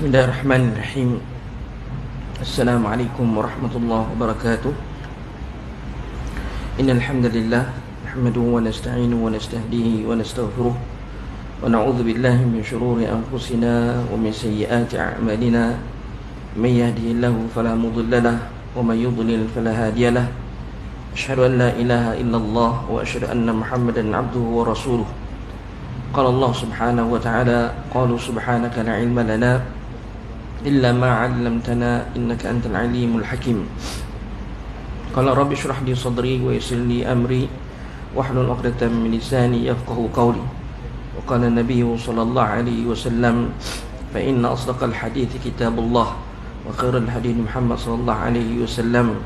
Bismillahirrahmanirrahim. Assalamualaikum warahmatullahi wabarakatuh. Innal hamdalillah nahmaduhu wa nasta'inuhu wa nastahdihi wa nastaghfiruh wa na'udzu billahi min shururi anfusina wa min sayyiati a'malina. May yahdihillahu fala mudilla lahu wa may yudlil fala hadiya lahu. Asyhadu an la ilaha illallah wa asyhadu anna Muhammadan 'abduhu wa rasuluh. Qala Allah subhanahu wa ta'ala, qalu subhanaka la 'ilma lana illa ma 'allamtana innaka antal alimul hakim. Qala rabbi shrah li sadri wa yassir li amri wahlul 'uqdatam min lisani yafqahu qawli. Wa qala an-nabiyyu sallallahu alaihi wasallam, fa inna asdaqal hadithi kitabullah wa khairal hadi Muhammad sallallahu alaihi wasallam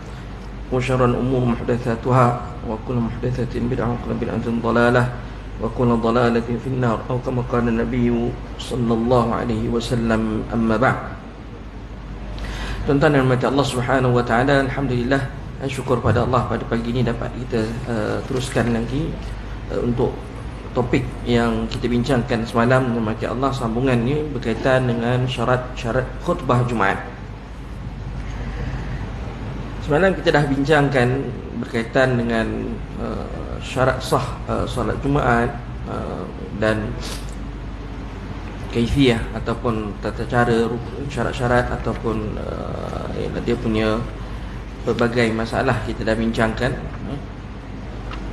wa syarrul umuri muhdatsatuha wa kullu muhdatsatin bid'ah wa kullu bid'atin dhalalah wa kullu dhalalatin fin nar atau kama qala an-nabiyyu sallallahu alaihi wasallam. Amma ba'd. Tuan-tuan dan mati Allah Subhanahu wa taala, alhamdulillah, syukur pada Allah pada pagi ini dapat kita teruskan lagi untuk topik yang kita bincangkan semalam. Mati Allah, sambungan ini berkaitan dengan syarat-syarat khutbah Jumaat. Semalam kita dah bincangkan berkaitan dengan syarat sah solat Jumaat dan kaifiyah ataupun tata cara, syarat-syarat ataupun dia punya berbagai masalah kita dah bincangkan.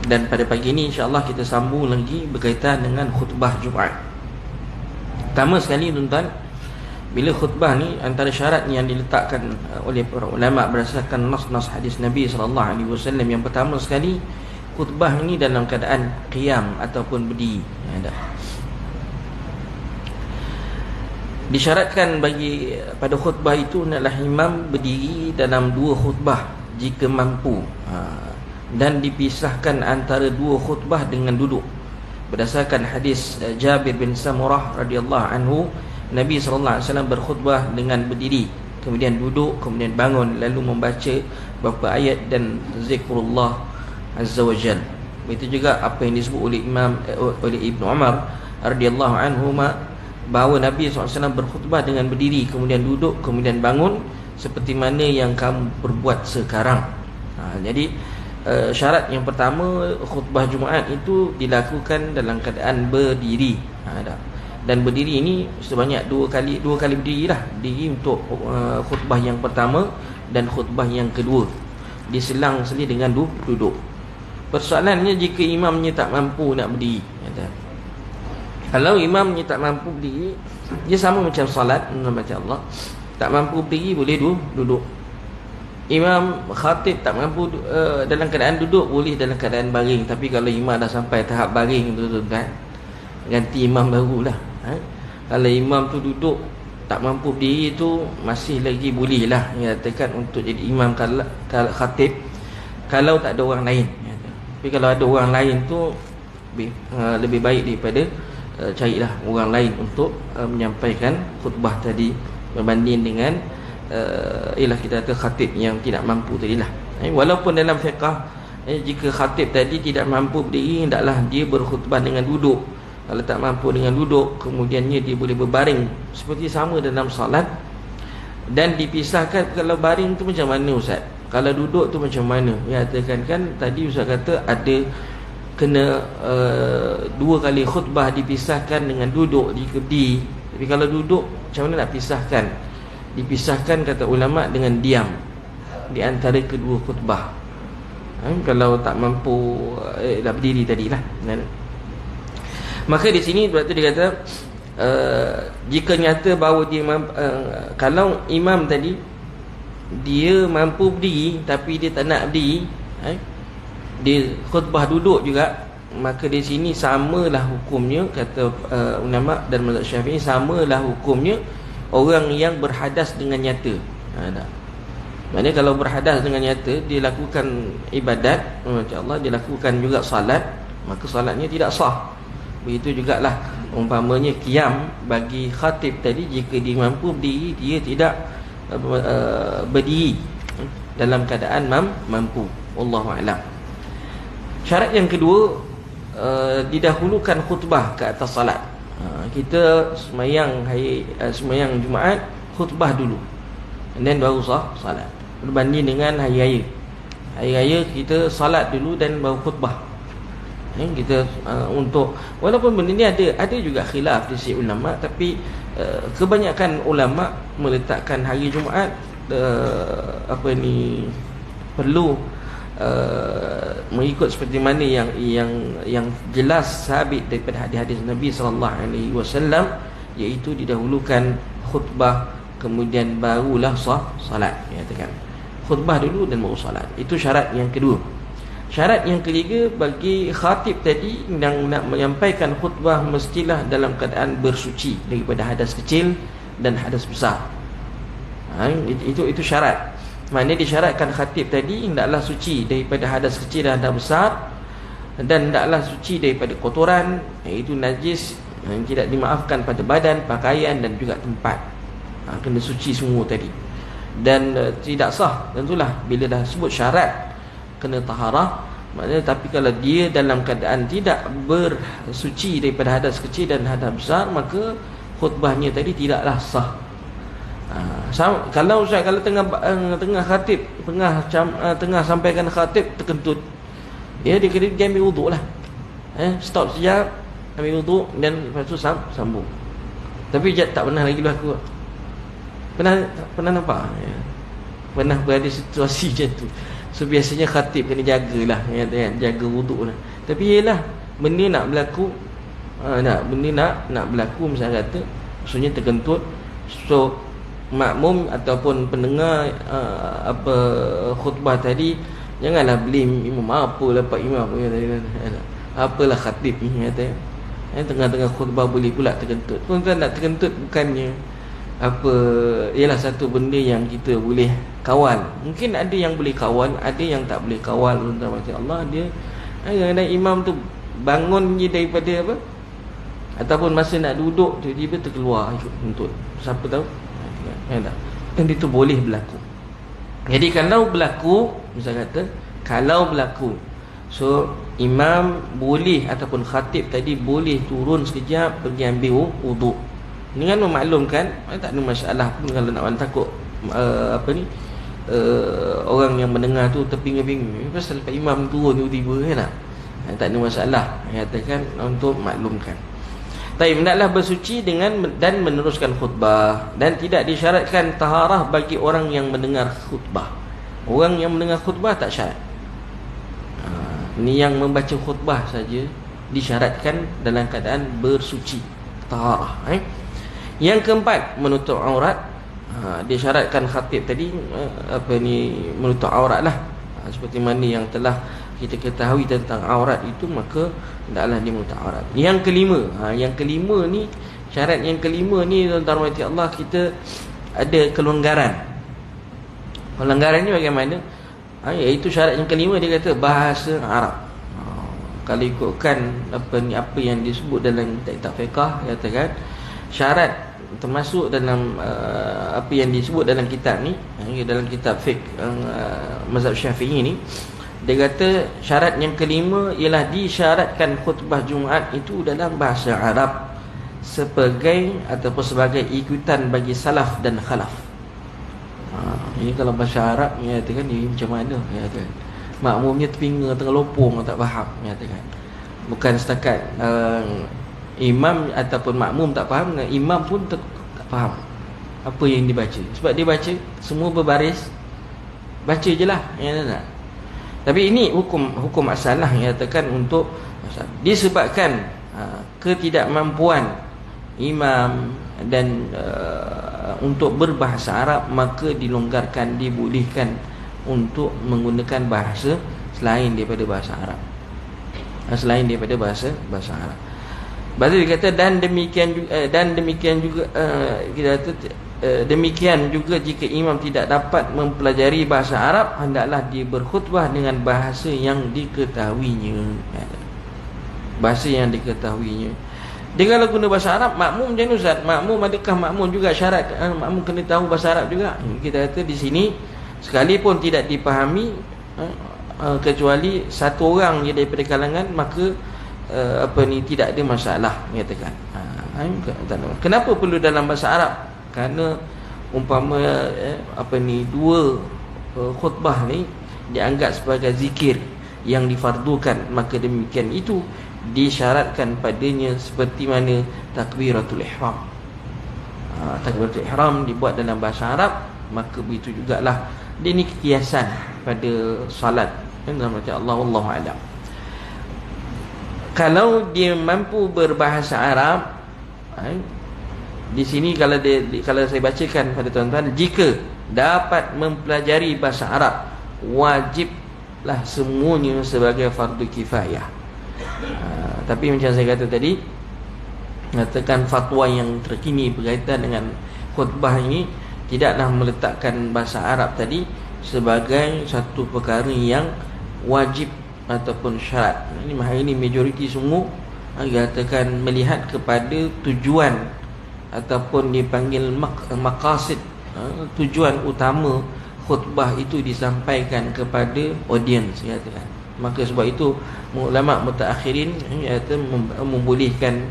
Dan pada pagi ini insya-Allah kita sambung lagi berkaitan dengan khutbah Jumaat. Pertama sekali tuan-tuan, bila khutbah ni antara syarat yang diletakkan oleh para ulama berdasarkan nas-nas hadis Nabi sallallahu alaihi wasallam, yang pertama sekali, khutbah ni dalam keadaan qiyam ataupun berdiri. Disyaratkan bagi pada khutbah itu adalah imam berdiri dalam dua khutbah jika mampu, dan dipisahkan antara dua khutbah dengan duduk. Berdasarkan hadis Jabir bin Samurah radhiyallahu anhu, Nabi sallallahu alaihi wasallam berkhutbah dengan berdiri, kemudian duduk, kemudian bangun, lalu membaca beberapa ayat dan zikrullah azza wajalla. Itu juga apa yang disebut oleh oleh Ibnu Umar radhiyallahu anhu, bahawa Nabi SAW berkhutbah dengan berdiri, kemudian duduk, kemudian bangun, seperti mana yang kamu berbuat sekarang. Jadi syarat yang pertama, khutbah Jumaat itu dilakukan dalam keadaan berdiri. Dan berdiri ini sebanyak dua kali berdirilah. Berdiri untuk khutbah yang pertama dan khutbah yang kedua, diselang-seli dengan duduk. Persoalannya jika imamnya tak mampu nak berdiri. Kalau imamnya tak mampu berdiri, dia sama macam salat baca Allah. Tak mampu berdiri, boleh duduk. Imam khatib tak mampu dalam keadaan duduk, boleh dalam keadaan baring. Tapi kalau imam dah sampai tahap baring tu kan, ganti imam barulah. Kalau imam tu duduk tak mampu berdiri, tu masih lagi boleh lah nyatakan untuk jadi imam kalau khatib, kalau tak ada orang lain. Tapi kalau ada orang lain tu lebih baik daripada carilah orang lain untuk menyampaikan khutbah tadi, berbanding dengan ialah kita kata khatib yang tidak mampu tadilah. Walaupun dalam fiqh, jika khatib tadi tidak mampu berdiri, hendaklah dia berkhutbah dengan duduk. Kalau tak mampu dengan duduk, kemudiannya dia boleh berbaring, seperti sama dalam salat. Dan dipisahkan, kalau baring tu macam mana Ustaz? Kalau duduk tu macam mana? Ya, katakan kan tadi Ustaz kata ada kena dua kali khutbah dipisahkan dengan duduk jika berdiri. Tapi kalau duduk macam mana nak pisahkan? Dipisahkan kata ulama dengan diam di antara kedua khutbah. Kalau tak mampu dah berdiri tadilah. Maka di sini sebab tu dia kata jika nyata bahawa dia kalau imam tadi dia mampu berdiri tapi dia tak nak berdiri, dia khutbah duduk juga, maka di sini samalah hukumnya, kata ulama dan mazhab Syafi'i, samalah hukumnya orang yang berhadas dengan nyata. Maknanya kalau berhadas dengan nyata, dia lakukan ibadat, insya-Allah dia lakukan juga salat, maka salatnya tidak sah. Begitu jugalah umpamanya qiyam bagi khatib tadi, jika dia mampu berdiri, dia tidak berdiri dalam keadaan mampu. Wallahu a'lam. Syarat yang kedua, didahulukan khutbah ke atas salat. Kita semayang Jumaat, khutbah dulu, and then baru salat. Berbanding dengan hari raya. Hari raya kita salat dulu dan baru khutbah. Kita untuk, walaupun benda ni ada juga khilaf di sisi ulama, tapi kebanyakan ulama meletakkan hari Jumaat perlu mengikut seperti mana yang jelas sabit daripada hadis Nabi sallallahu alaihi wasallam, iaitu didahulukan khutbah kemudian barulah salat, katakan khutbah dulu dan baru salat. Itu syarat yang kedua. Syarat yang ketiga, bagi khatib tadi yang nak menyampaikan khutbah mestilah dalam keadaan bersuci daripada hadas kecil dan hadas besar. Itu syarat. Maknanya disyaratkan khatib tadi hendaklah suci daripada hadas kecil dan hadas besar, dan hendaklah suci daripada kotoran, iaitu najis yang tidak dimaafkan pada badan, pakaian dan juga tempat. Kena suci semua tadi. Dan tidak sah tentulah bila dah sebut syarat kena taharah, maknanya. Tapi kalau dia dalam keadaan tidak bersuci daripada hadas kecil dan hadas besar, maka khutbahnya tadi tidaklah sah. Kalau tengah khatib, tengah sampaikan khatib terkentut, dia ambil wuduk lah, stop sekejap, ambil wuduk, dan lepas tu sambung. Tapi tak pernah lagi berlaku. Pernah nampak? Pernah berada situasi macam tu. So biasanya khatib kena jagalah, jaga wuduk lah. Tapi yelah, benda nak berlaku, nak berlaku, misalnya kata maksudnya terkentut, so makmum ataupun pendengar khutbah tadi janganlah blame imam. Apalah Pak Imam, apalah khatib ni, kata tengah-tengah khutbah boleh pula terkentut. Tuan-tuan, nak terkentut bukannya ialah satu benda yang kita boleh kawal. Mungkin ada yang boleh kawal, ada yang tak boleh kawal. Tuan-tuan, macam Allah, dia kadang-kadang imam tu bangun je daripada ataupun masa nak duduk tiba-tiba terkeluar ikut kentut. Siapa tahu? Dan itu boleh berlaku. Jadi kalau berlaku, misal kata kalau berlaku, so imam boleh ataupun khatib tadi boleh turun sekejap pergi ambil wuduk. Dengan memaklumkan tak ada masalah pun kalau nak takut orang yang mendengar tu terpinga-pinga pasal Pak Imam turun tiba-tiba, tak ada masalah, katakan untuk maklumkan. Tapi hendaklah bersuci dan meneruskan khutbah, dan tidak disyaratkan taharah bagi orang yang mendengar khutbah. Orang yang mendengar khutbah tak syarat. Ini yang membaca khutbah saja disyaratkan dalam keadaan bersuci, taharah. Yang keempat, menutup aurat. Disyaratkan khatib tadi menutup aurat lah, seperti mana yang telah kita ketahui tentang aurat itu, maka hendaklah dia menutup aurat. Yang kelima ni, syarat yang kelima ni, tuan-tuan rahmati Allah, kita ada kelonggaran. Kelonggaran ni bagaimana? Iaitu syarat yang kelima, dia kata bahasa Arab. Kalau ikutkan apa yang disebut dalam kitab fiqh, katakan syarat termasuk dalam apa yang disebut dalam kitab ni, dalam kitab fiqh mazhab Syafi'i ni, dia kata syarat yang kelima ialah disyaratkan khutbah Jumaat itu dalam bahasa Arab sebagai ikutan bagi salaf dan khalaf. Ini kalau bahasa Arab, katakan ni macam mana, katakan makmumnya terpinga tengah lopong, tak faham, katakan bukan setakat imam ataupun makmum tak faham, imam pun tak faham apa yang dibaca. Sebab dia baca semua berbaris, baca je lah, tak? Tapi ini hukum asal lah, yang katakan untuk disebabkan ketidakmampuan imam dan untuk berbahasa Arab, maka dilonggarkan, dibolehkan untuk menggunakan bahasa selain daripada bahasa Arab, bahasa Arab. Bahasa dia kata dan demikian juga kita kata demikian juga jika imam tidak dapat mempelajari bahasa Arab, hendaklah dia berkhutbah dengan bahasa yang diketahuinya. Dia kalau guna bahasa Arab, makmum macam mana Ustaz? Adakah makmum juga syarat makmum kena tahu bahasa Arab juga? Kita kata di sini sekalipun tidak dipahami kecuali satu orang je daripada kalangan, maka tidak ada masalah, katakan. Kenapa perlu dalam bahasa Arab? Kerana umpama dua khutbah ni dianggap sebagai zikir yang difardukan, maka demikian itu disyaratkan padanya seperti mana takbiratul ihram. Takbiratul ihram dibuat dalam bahasa Arab, maka begitu jugalah dia ni kiasan pada salat. Dalam macam Allah wallahu alam. Kalau dia mampu berbahasa Arab, di sini kalau saya bacakan pada tuan-tuan, jika dapat mempelajari bahasa Arab, wajiblah semuanya sebagai fardu kifayah. Tapi macam saya kata tadi, mengatakan fatwa yang terkini berkaitan dengan khutbah ini tidaklah meletakkan bahasa Arab tadi sebagai satu perkara yang wajib ataupun syarat. Hari ini majoriti semua katakan melihat kepada tujuan ataupun dipanggil maqasid, tujuan utama khutbah itu disampaikan kepada audiens, katakan. Maka sebab itu ulama mutaakhirin membolehkan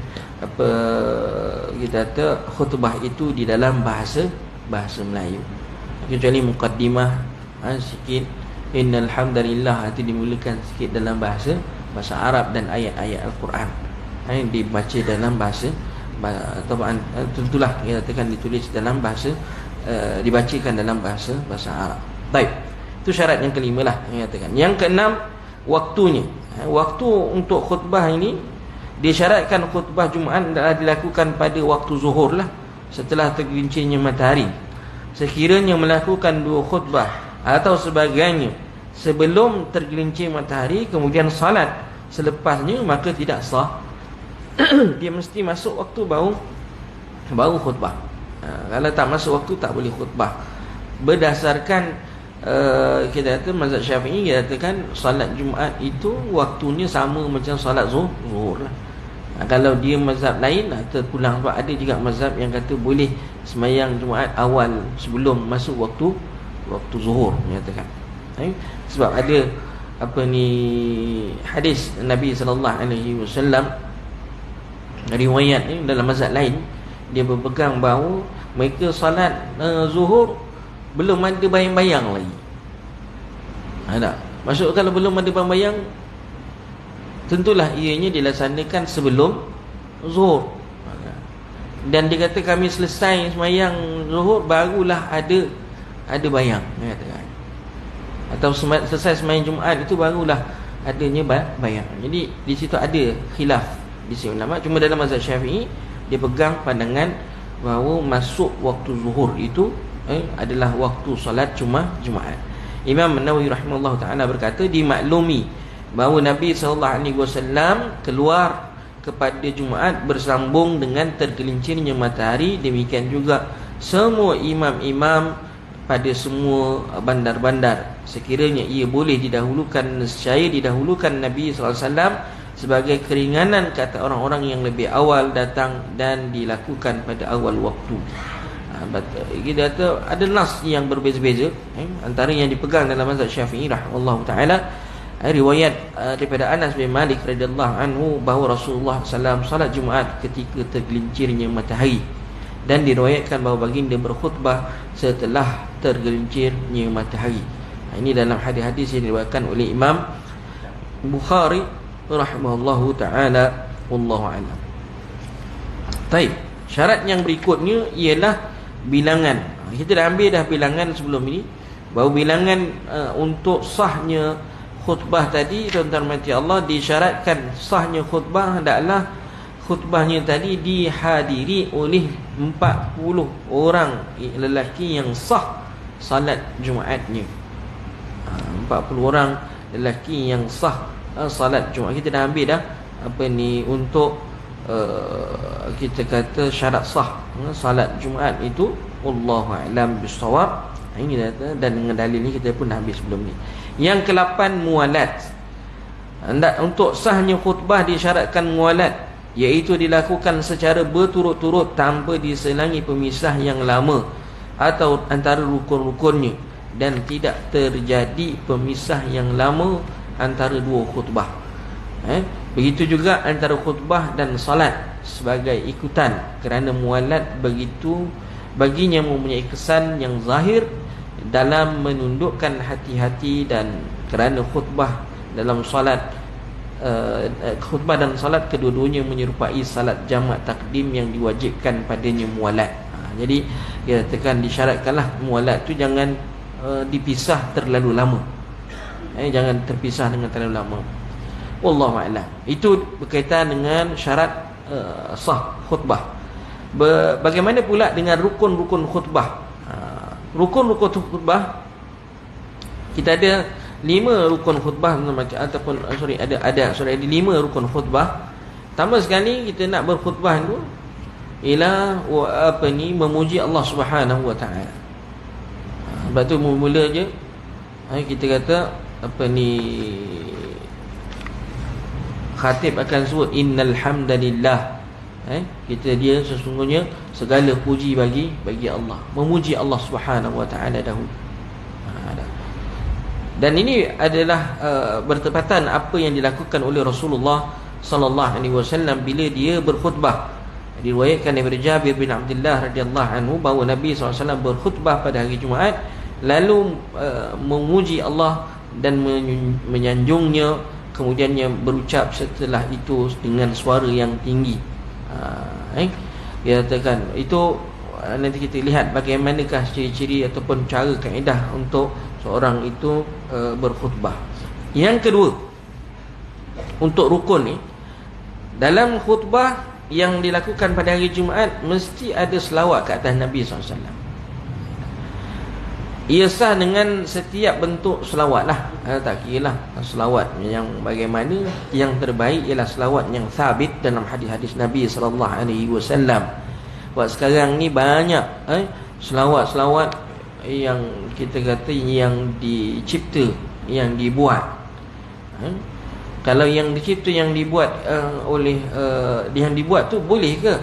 kita kata khutbah itu di dalam bahasa Melayu, kecuali muqaddimah sikit, innal hamdalillah, itu dimulakan sikit dalam bahasa Arab dan ayat-ayat Al-Quran dibaca dalam bahasa tentulah kita katakan ditulis dalam bahasa dibacakan dalam bahasa Arab. Baik, itu syarat yang kelima lah yang katakan. Yang keenam, waktunya. Waktu untuk khutbah ini disyaratkan khutbah Jumaat adalah dilakukan pada waktu zuhur lah, setelah tergelincirnya matahari. Sekiranya melakukan dua khutbah atau sebagainya sebelum tergelincir matahari kemudian salat selepasnya, maka tidak sah. Dia mesti masuk waktu baru khutbah. Kalau tak masuk waktu tak boleh khutbah. Berdasarkan kita kata mazhab Syafi'i, kita katakan salat Jumaat itu waktunya sama macam salat zuhur lah. Kalau dia mazhab lain terpulang, sebab ada juga mazhab yang kata boleh sembahyang Jumaat awal sebelum masuk waktu zuhur, menyatakan. Sebab ada hadis Nabi sallallahu alaihi wasallam, riwayat ni dalam mazhab lain, dia berpegang bahawa mereka salat zuhur belum ada bayang-bayang lagi. Tak? Maksud kalau belum ada bayang-bayang, tentulah ianya dilaksanakan sebelum zuhur. Dan dia kata kami selesai sembahyang zuhur barulah ada bayang, dia kata. Atau selesai sembahyang Jumaat itu barulah adanya bayang. Jadi di situ ada khilaf di sisi ulama. Cuma dalam mazhab Syafi'i dia pegang pandangan bahawa masuk waktu zuhur itu adalah waktu solat Jumaat. Imam Nawawi rahimahullah ta'ala berkata, dimaklumi bahawa Nabi SAW keluar kepada Jumaat bersambung dengan tergelincirnya matahari. Demikian juga semua imam-imam pada semua bandar-bandar, sekiranya ia boleh didahulukan, nescaya didahulukan Nabi SAW sebagai keringanan kata orang-orang yang lebih awal datang dan dilakukan pada awal waktu. Kita kata ada nas yang berbeza-beza, antara yang dipegang dalam mazhab Syafi'i rahimahullah ta'ala, riwayat daripada Anas bin Malik radhiyallahu anhu bahawa Rasulullah SAW salat Jumaat ketika tergelincirnya matahari, dan diriwayatkan bahawa baginda berkhutbah setelah tergelincirnya matahari. Ini dalam hadis-hadis yang diriwayatkan oleh Imam Bukhari rahimahullahu ta'ala, wallahu a'lam. Baik, syarat yang berikutnya ialah bilangan. Kita dah ambil dah bilangan sebelum ini, bahawa bilangan untuk sahnya khutbah tadi, tuan-tuan mati Allah, disyaratkan sahnya khutbah adalah khutbahnya tadi dihadiri oleh 40 orang lelaki yang sah salat Jumaatnya. 40 orang lelaki yang sah salat Jumaat. Kita dah ambil dah untuk kita kata syarat sah salat Jumaat itu, wallahu a'lam bissawab. Ini dan dengan dalil ni kita pun dah habis sebelum ni. Yang ke-8, muwalat. Untuk sahnya khutbah disyaratkan muwalat, iaitu dilakukan secara berturut-turut tanpa diselangi pemisah yang lama atau antara rukun-rukunnya, dan tidak terjadi pemisah yang lama antara dua khutbah. Begitu juga antara khutbah dan salat sebagai ikutan, kerana mualat begitu baginya mempunyai kesan yang zahir dalam menundukkan hati-hati, dan kerana khutbah dalam salat khutbah dan salat kedua-duanya menyerupai salat jamak takdim yang diwajibkan padanya mualat. Jadi dia katakan disyaratkanlah mualat tu jangan dipisah terlalu lama. Jangan terpisah dengan terlalu lama. Wallahu a'lam. Itu berkaitan dengan syarat sah khutbah. Bagaimana pula dengan rukun-rukun khutbah? Rukun-rukun khutbah, kita ada 5 rukun khutbah, ataupun ada 5 rukun khutbah. Pertama sekali kita nak berkhutbah tu ialah memuji Allah Subhanahu wa taala. Sebab tu mula je kita kata khatib akan sebut innal hamdalillah. Dia sesungguhnya segala puji bagi Allah, memuji Allah Subhanahu wa taala dahulu. Dan ini adalah bertepatan apa yang dilakukan oleh Rasulullah sallallahu alaihi wasallam bila dia berkhutbah. Diriwayatkan daripada Jabir bin Abdullah radhiyallahu anhu bahawa Nabi sallallahu alaihi wasallam berkhutbah pada hari Jumaat, lalu memuji Allah dan menyanjungnya, kemudiannya berucap setelah itu dengan suara yang tinggi. Dia katakan itu, nanti kita lihat bagaimanakah ciri-ciri ataupun cara kaedah untuk seorang itu berkhutbah. Yang kedua, untuk rukun ni, dalam khutbah yang dilakukan pada hari Jumaat mesti ada selawat ke atas Nabi SAW. Ia sah dengan setiap bentuk selawat lah. Tak kira lah selawat yang bagaimana. Yang terbaik ialah selawat yang sabit dalam hadis-hadis Nabi SAW. Buat sekarang ni banyak selawat-selawat yang kita kata yang dicipta, yang dibuat. Kalau yang dicipta, yang dibuat yang dibuat tu boleh ke?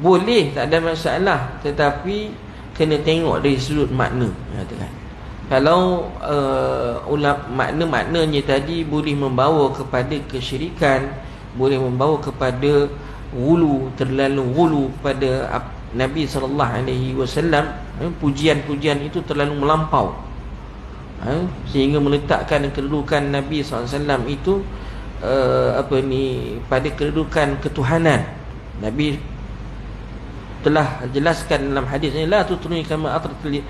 Boleh, tak ada masalah, tetapi kena tengok dari sudut makna, katakan. Kalau makna-maknanya tadi boleh membawa kepada kesyirikan, boleh membawa kepada terlalu gulu kepada Nabi SAW, pujian-pujian itu terlalu melampau, sehingga meletakkan kedudukan Nabi SAW itu pada kedudukan ketuhanan. Nabi telah jelaskan dalam hadis ini, la tutruni kama atratil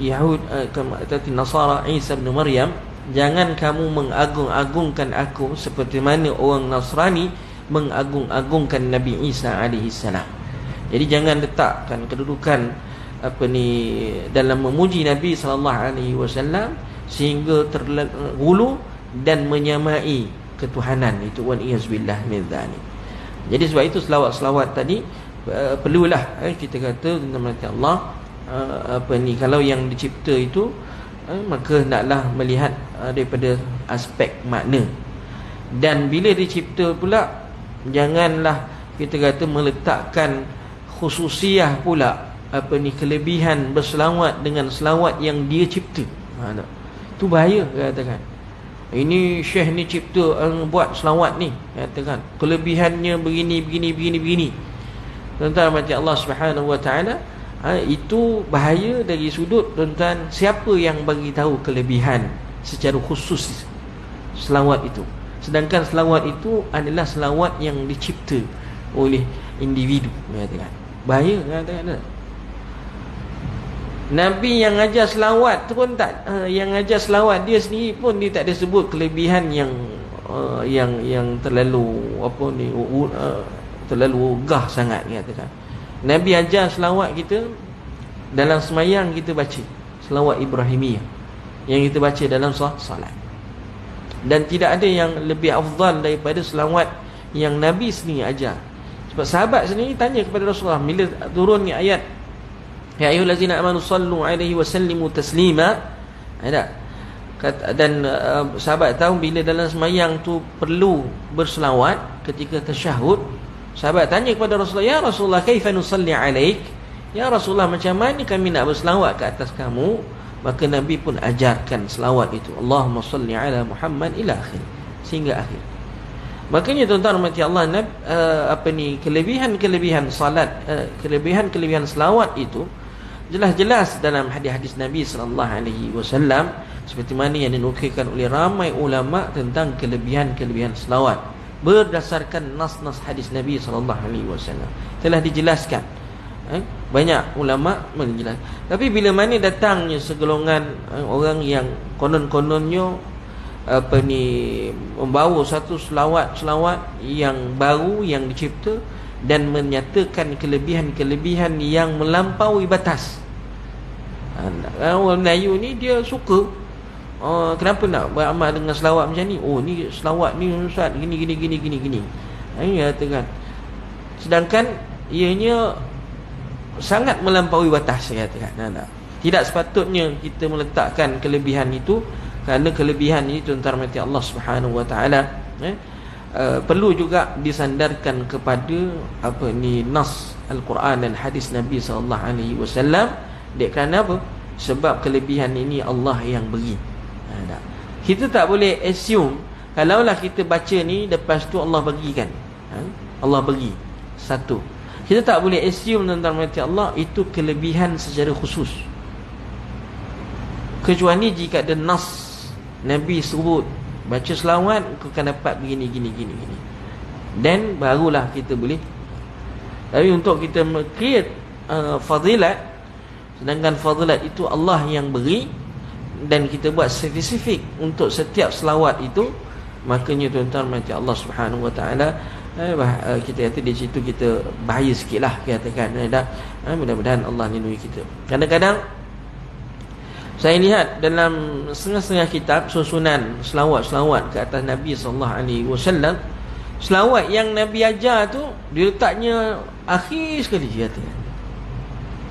Yahud kama atratil Nasara Isa bin Maryam. Jangan kamu mengagung-agungkan aku seperti mana orang Nasrani mengagung-agungkan Nabi Isa alaihi salam. Jadi jangan letakkan kedudukan dalam memuji Nabi sallallahu alaihi wasallam sehingga terlalu dan menyamai ketuhanan itu, wal iyazbillah min dzalik. Jadi sebab itu selawat-selawat tadi perlulah kita kata tentang Allah kalau yang dicipta itu maka hendaklah melihat daripada aspek makna. Dan bila dicipta pula, janganlah kita kata meletakkan khususiah pula kelebihan berselawat dengan selawat yang dia cipta. Itu bahaya, katakan. Ini syekh ni cipta buat selawat ni, katakan kelebihannya begini. Tuan-tuan mati Allah Subhanahu wa taala, itu bahaya dari sudut tuan-tuan siapa yang bagi tahu kelebihan secara khusus selawat itu. Sedangkan selawat itu adalah selawat yang dicipta oleh individu, katakan. Bahaya, katakan. Nabi yang ajar selawat tu pun tak, yang ajar selawat dia sendiri pun dia tak ada sebut kelebihan yang terlalu terlalu gah sangat, katakan. Nabi ajar selawat kita dalam semayang, kita baca selawat Ibrahimiyah yang kita baca dalam salat. Dan tidak ada yang lebih afdal daripada selawat yang Nabi sendiri ajar. Sebab sahabat sendiri tanya kepada Rasulullah bila turun ni ayat ya ayyuhallazina amanu sallu alaihi wa sallimu taslima. Dan sahabat tahu bila dalam semayang tu perlu berselawat ketika tasyahud. Sahabat tanya kepada Rasulullah, ya Rasulullah kaifa nusalli alaik? Ya Rasulullah, macam mana kami nak berselawat ke atas kamu? maka Nabi pun ajarkan selawat itu, Allahumma salli ala Muhammad ila akhir, sehingga akhir. Makanya tuan-tuan rahmati Allah, kelebihan salat, kelebihan selawat itu jelas-jelas dalam hadis-hadis Nabi sallallahu alaihi wasallam, seperti mana yang dinukilkan oleh ramai ulama tentang kelebihan selawat berdasarkan nas-nas hadis Nabi sallallahu alaihi wasallam telah dijelaskan. Banyak ulama menjelaskan. Tapi bila mana datangnya segolongan orang yang konon-kononnya membawa satu selawat yang baru, yang dicipta, dan menyatakan kelebihan-kelebihan yang melampaui batas. Orang Melayu ni dia suka, kenapa nak beramal dengan selawat macam ni? Oh, ni selawat ni Ustaz gini. Ya, katakan. Sedangkan ianya sangat melampaui batas, saya katakan. Tidak sepatutnya kita meletakkan kelebihan itu, kerana kelebihan ini tuan-tuan rahmati Allah Subhanahu wa taala perlu juga disandarkan kepada nas Al-Quran dan hadis Nabi sallallahu alaihi wasallam. Kerana apa? Sebab kelebihan ini Allah yang beri. Kita tak boleh assume kalaulah kita baca ni lepas tu Allah bagikan. Allah bagi satu. Kita tak boleh assume tuan-tuan rahmati Allah itu kelebihan secara khusus, kecuali jika ada nas Nabi sebut baca selawat kau akan dapat begini. Dan barulah kita boleh. Tapi untuk kita create fadilat, sedangkan fadilat itu Allah yang beri, dan kita buat spesifik untuk setiap selawat itu, makanya tuan-tuan mati Allah Subhanahu wa taala, kita kata di situ kita bahaya sikitlah, katakan. Mudah-mudahan Allah lindungi kita. Kadang-kadang saya lihat dalam setengah-setengah kitab susunan selawat-selawat ke atas Nabi sallallahu alaihi wasallam, selawat yang Nabi ajar tu dia letaknya akhir sekali, kata.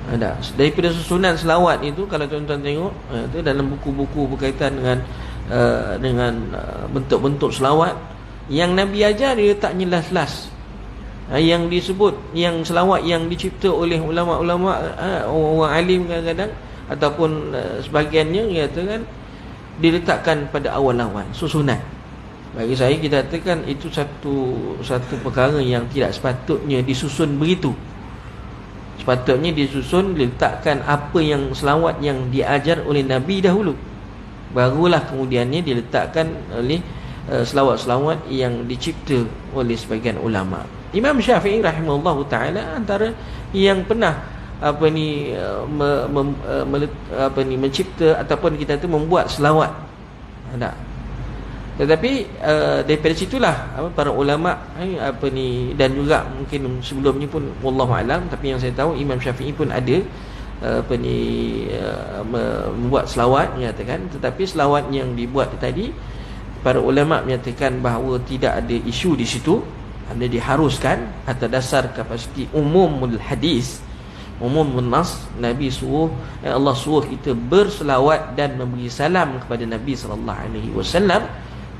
Ada daripada susunan selawat itu, kalau tuan-tuan tengok itu dalam buku-buku berkaitan dengan bentuk-bentuk selawat yang Nabi ajar, dia letaknya last-last. Yang disebut yang selawat yang dicipta oleh ulama-ulama, orang alim kadang-kadang, ataupun sebahagiannya katakan diletakkan pada awal-awal susunan. Bagi saya, kita katakan itu satu perkara yang tidak sepatutnya disusun begitu. Sepatutnya disusun, diletakkan apa yang selawat yang diajar oleh Nabi dahulu, barulah kemudiannya diletakkan oleh selawat-selawat yang dicipta oleh sebagian ulama. Imam Syafi'i rahimahullahu taala antara yang pernah mencipta ataupun kita tu membuat selawat. Tetapi daripada situlah para ulama dan juga mungkin sebelumnya pun wallahu alam, tapi yang saya tahu Imam Syafi'i pun ada membuat selawat, menyatakan. Tetapi selawat yang dibuat tadi, para ulama menyatakan bahawa tidak ada isu di situ, anda diharuskan atas dasar kapasiti umumul hadis, umum nas. Nabi suruh, Allah suruh kita berselawat dan memberi salam kepada Nabi sallallahu alaihi wasallam,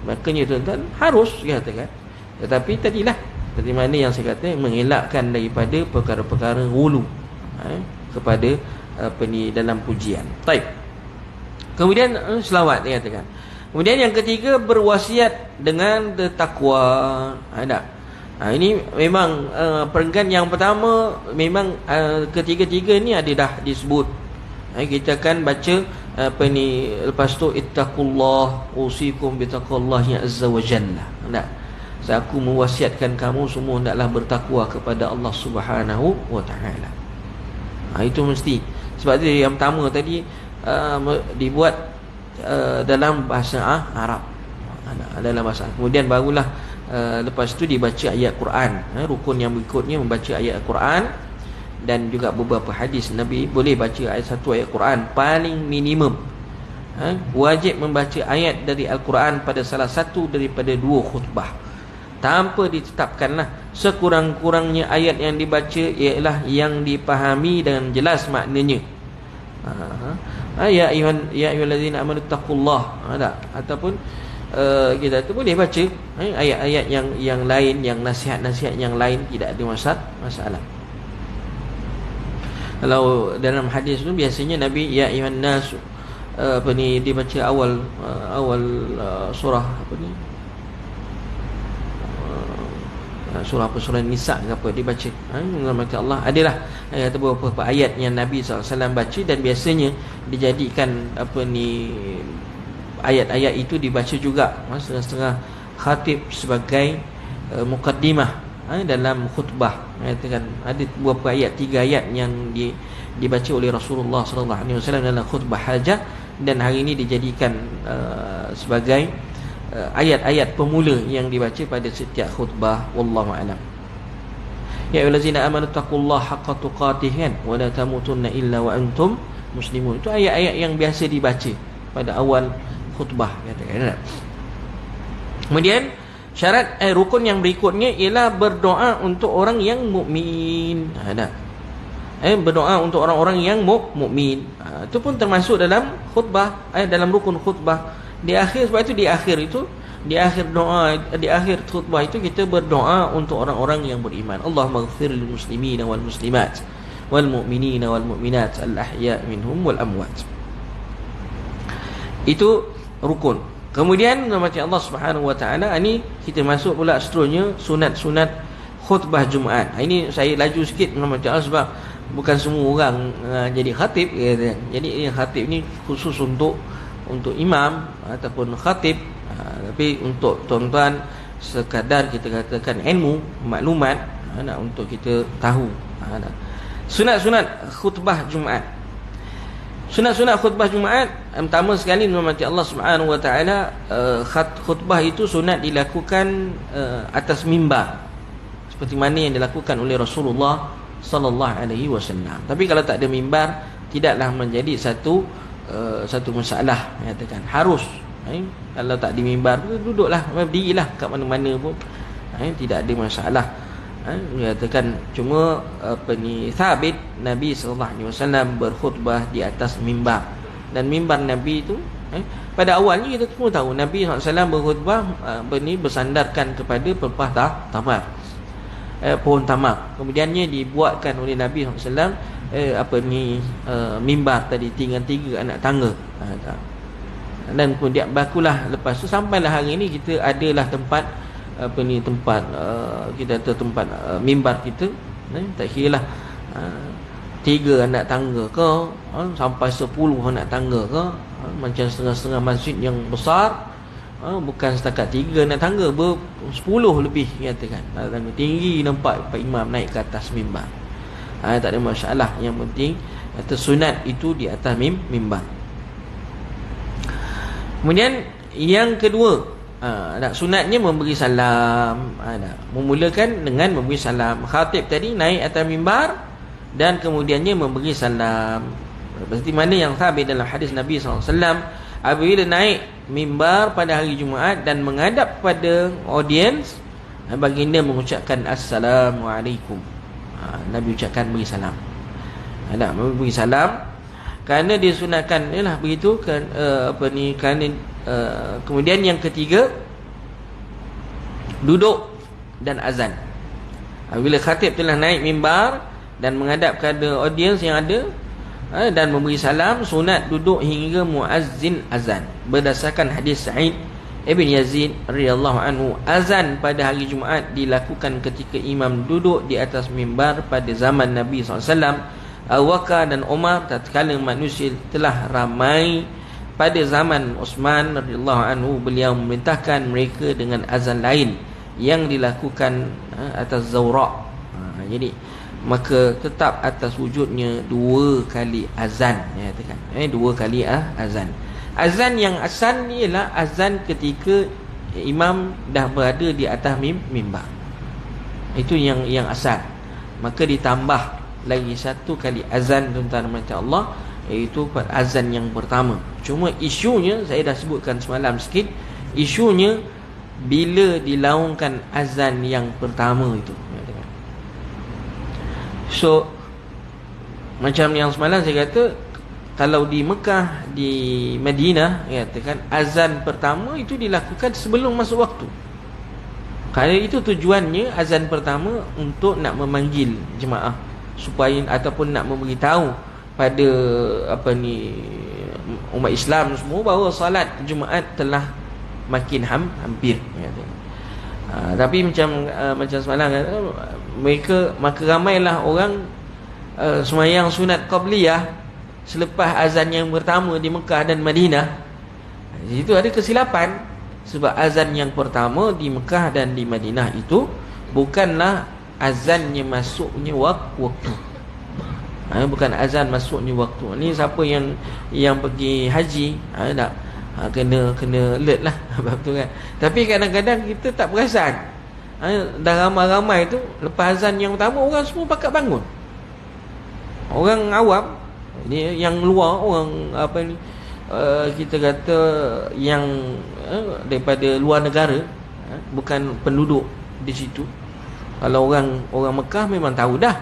makanya tuan-tuan harus katakan. Tetapi tadilah seperti mana yang saya kata, mengelakkan daripada perkara-perkara hulu kepada dalam pujian. Baik. Kemudian selawat dia katakan. Kemudian yang ketiga, berwasiat dengan takwa. Ini memang perenggan yang pertama, memang ketiga-tiga ni ada dah disebut. Kita akan baca lepas tu, ittaqullah usikum bitaqwallahi azza wa jalla. Aku mewasiatkan kamu semua hendaklah bertakwa kepada Allah Subhanahu wa taala. Itu mesti. Sebab itu yang pertama tadi dibuat dalam bahasa Arab, dalam bahasa. Kemudian barulah lepas tu dibaca ayat Quran. Rukun yang berikutnya membaca ayat Quran, dan juga beberapa hadis Nabi boleh baca satu ayat Quran paling minimum. Wajib membaca ayat dari Al-Quran pada salah satu daripada dua khutbah, tanpa ditetapkanlah. Sekurang-kurangnya ayat yang dibaca ialah yang dipahami dengan jelas maknanya. Ya ayyuhallazina amanu taqullah, ataupun kita tu boleh baca ayat-ayat yang lain, yang nasihat-nasihat yang lain, tidak ada masalah. Kalau dalam hadis tu biasanya Nabi, ya ayyuhan nas dibaca awal surah surah Nisa ke apa dibaca, nama Allah adalah atau beberapa ayat yang Nabi SAW baca, dan biasanya dijadikan ayat-ayat itu dibaca juga setengah khatib sebagai mukaddimah dalam khutbah. Katakan ada beberapa ayat, 3 ayat yang dibaca oleh Rasulullah SAW dalam khutbah hajah, dan hari ini dijadikan sebagai ayat-ayat pemula yang dibaca pada setiap khutbah. Wallahu a'lam. Ya ayyuhallazina amanu taqullaha haqqa tuqatih wa la tamutunna illa wa antum muslimun. Itu ayat-ayat yang biasa dibaca pada awal khutbah, katakan. Kemudian syarat rukun yang berikutnya ialah berdoa untuk orang yang mukmin. Berdoa untuk orang-orang yang mukmin. Itu pun termasuk dalam khutbah, dalam rukun khutbah. Di akhir, sebab itu di akhir doa, di akhir khutbah itu kita berdoa untuk orang-orang yang beriman. Allahumma ighfir lil muslimina wal muslimat wal mu'minina wal mu'minat al ahya' minhum wal amwat. Itu rukun. Kemudian macam Allah Subhanahu wa taala, ini kita masuk pula seterusnya sunat-sunat khutbah Jumaat. Ini saya laju sikit macam Allah sebab bukan semua orang jadi khatib. Jadi khatib ni khusus untuk imam ataupun khatib, tapi untuk tuan-tuan sekadar kita katakan ilmu, maklumat, untuk kita tahu. Sunat-sunat khutbah Jumaat. Sunat-sunat khutbah Jumaat, pertama sekali mati Allah Subhanahu wa taala, khutbah itu sunat dilakukan atas mimbar, seperti mana yang dilakukan oleh Rasulullah sallallahu alaihi wasallam. Tapi kalau tak ada mimbar, tidaklah menjadi satu masalah, katakan harus. Kalau tak di mimbar, duduklah, berdirilah kat mana-mana pun, tidak ada masalah. Katakan cuma sabit Nabi sallallahu alaihi wasallam berkhutbah di atas mimbar, dan mimbar Nabi itu pada awalnya kita semua tahu Nabi sallallahu alaihi wasallam berkhutbah bersandarkan kepada pelepah tamar, pohon tamar. Kemudiannya dibuatkan oleh Nabi sallallahu alaihi wasallam mimbar tadi tinggal 3 anak tangga. Dan kemudian bakulah lepas tu sampailah hari ini kita adalah tempat kita ada tempat mimbar kita, tak kira lah 3 anak tangga ke sampai 10 anak tangga ke, macam setengah-setengah masjid yang besar, bukan setakat 3 anak tangga, 10 lebih, katakan tangga tinggi, nampak Pak Imam naik ke atas mimbar. Tak ada masalah. Yang penting sunat itu di atas mimbar. Kemudian yang kedua, sunatnya memberi salam. Memulakan dengan memberi salam. Khatib tadi naik atas mimbar dan kemudiannya memberi salam, seperti mana yang sabit dalam hadis Nabi SAW. Apabila naik mimbar pada hari Jumaat dan menghadap kepada audiens, baginda mengucapkan Assalamualaikum. Nabi ucapkan beri salam. Beri salam kerana disunatkan, ialah begitu kan, kerana kemudian yang ketiga, duduk dan azan. Bila khatib telah naik mimbar dan menghadap kepada audiens yang ada dan memberi salam, sunat duduk hingga muazzin azan. Berdasarkan hadis Sa'id Ibn Yazid radhiyallahu anhu, azan pada hari Jumaat dilakukan ketika imam duduk di atas mimbar pada zaman Nabi SAW, Abu Bakar dan Umar, tatkala manusia telah ramai. Pada zaman Uthman radhiyallahu anhu, beliau memerintahkan mereka dengan azan lain yang dilakukan atas zawra'. Jadi maka tetap atas wujudnya 2 kali azan, katakan 2 kali azan. Azan yang asal ni ialah azan ketika imam dah berada di atas mimbar. Itu yang asal. Maka ditambah lagi 1 kali azan, tuan-tuan macam Allah, iaitu azan yang pertama. Cuma isunya saya dah sebutkan semalam sikit, isunya bila dilaungkan azan yang pertama itu. So macam yang semalam saya kata, kalau di Mekah, di Madinah, katakan azan pertama itu dilakukan sebelum masuk waktu. Kerana itu tujuannya, azan pertama untuk nak memanggil jemaah supaya, ataupun nak memberitahu pada umat Islam semua bahawa solat Jumaat telah makin hampir. Tapi macam semalam mereka, maka ramailah orang sembahyang sunat qabliyah selepas azan yang pertama di Mekah dan Madinah. Itu ada kesilapan, sebab azan yang pertama di Mekah dan di Madinah itu bukanlah azannya masuknya waktu. Bukan azan masuknya waktu. Ni siapa yang pergi haji, tak kena alert lah. Betul kan? Tapi kadang-kadang kita tak perasan. Dah ramai-ramai tu lepas azan yang pertama orang semua pakat bangun. Orang awam ni, yang luar, orang apa ni, kita kata yang daripada luar negara, bukan penduduk di situ. Kalau orang Mekah memang tahu dah.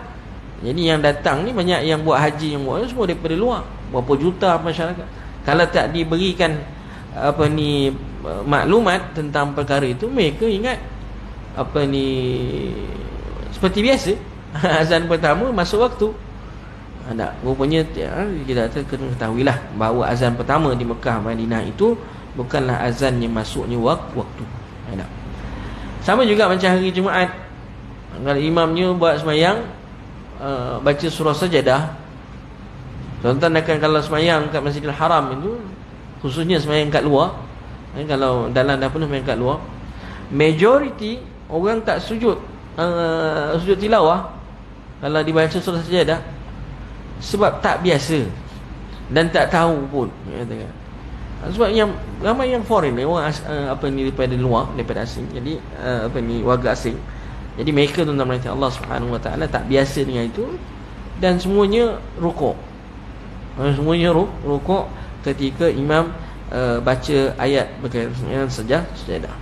Jadi yang datang ni banyak yang buat haji, yang buat semua daripada luar. Berapa juta masyarakat. Kalau tak diberikan apa ni maklumat tentang perkara itu, mereka ingat apa ni seperti biasa. Azan pertama masuk waktu. Tak, rupanya kita kena ketahuilah bahawa azan pertama di Mekah Madinah itu bukanlah azan yang masuknya waktu. Tak. Sama juga macam hari Jumaat, kalau imamnya buat sembahyang baca surah Sajadah. Tuan-tuan akan, kalau sembahyang kat Masjidil Haram itu, khususnya sembahyang kat luar, kalau dalam dah penuh sembahyang kat luar, majoriti orang tak sujud tilawah kalau dibaca surah Sajadah, sebab tak biasa dan tak tahu pun. Sebab yang ramai yang foreign, orang apa ni daripada luar, daripada asing, jadi apa ni warga asing. Jadi mereka tuan-tuan Allah Subhanahu Wa Taala tak biasa dengan itu, dan semuanya rukuk. Semuanya rukuk ketika imam baca ayat berkaitan sajadah.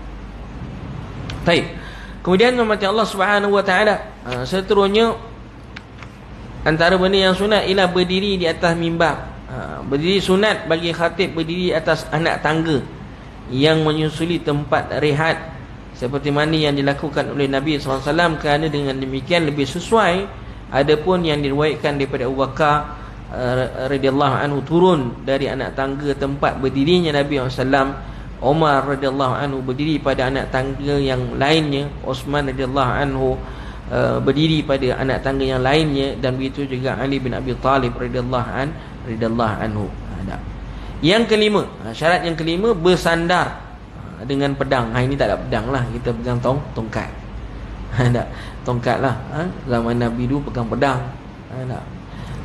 Baik. Kemudian tuan-tuan Allah Subhanahu Wa Taala, seterusnya antara benda yang sunat ialah berdiri di atas mimbar. Berdiri sunat bagi khatib berdiri atas anak tangga yang menyusuli tempat rehat, seperti mana yang dilakukan oleh Nabi SAW, kerana dengan demikian lebih sesuai. Adapun yang diriwayatkan daripada Abu Bakar radhiyallahu anhu turun dari anak tangga tempat berdirinya Nabi SAW, Umar radhiyallahu anhu berdiri pada anak tangga yang lainnya, Uthman radhiyallahu anhu berdiri pada anak tangga yang lainnya, dan begitu juga Ali bin Abi Talib radhiyallahu anhu. Yang kelima, syarat yang kelima, bersandar dengan pedang. Ini tak ada pedang lah, kita pegang tongkat. Tak, tongkat lah. Zaman Nabi dulu pegang pedang. Tak,